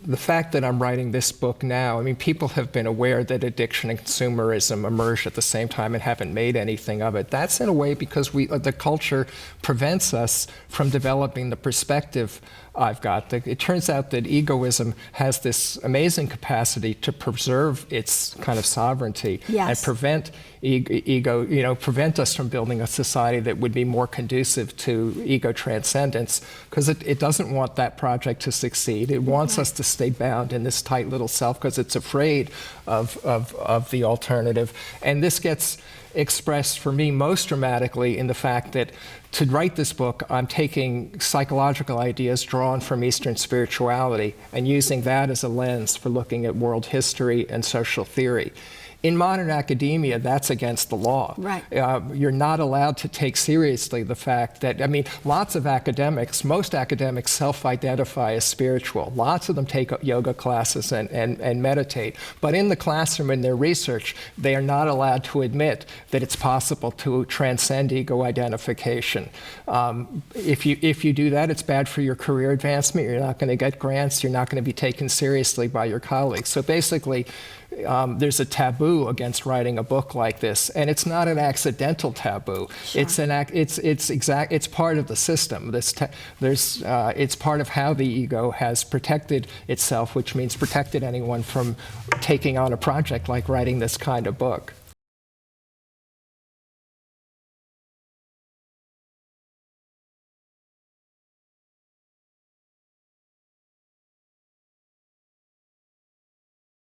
the fact that I'm writing this book now, I mean, people have been aware that addiction and consumerism emerged at the same time and haven't made anything of it. That's in a way because the culture prevents us from developing the perspective I've got. It turns out that egoism has this amazing capacity to preserve its kind of sovereignty and prevent prevent us from building a society that would be more conducive to ego transcendence, because it doesn't want that project to succeed. It wants us to stay bound in this tight little self because it's afraid of the alternative. And this gets expressed for me most dramatically in the fact that to write this book, I'm taking psychological ideas drawn from Eastern spirituality and using that as a lens for looking at world history and social theory. In modern academia, that's against the law. Right. You're not allowed to take seriously the fact that, I mean, lots of academics, most academics self-identify as spiritual. Lots of them take yoga classes and meditate. But in the classroom, in their research, they are not allowed to admit that it's possible to transcend ego identification. If you do that, it's bad for your career advancement. You're not going to get grants. You're not going to be taken seriously by your colleagues. So basically, there's a taboo against writing a book like this, and it's not an accidental taboo. Sure. It's part of the system. It's part of how the ego has protected itself, which means protected anyone from taking on a project like writing this kind of book.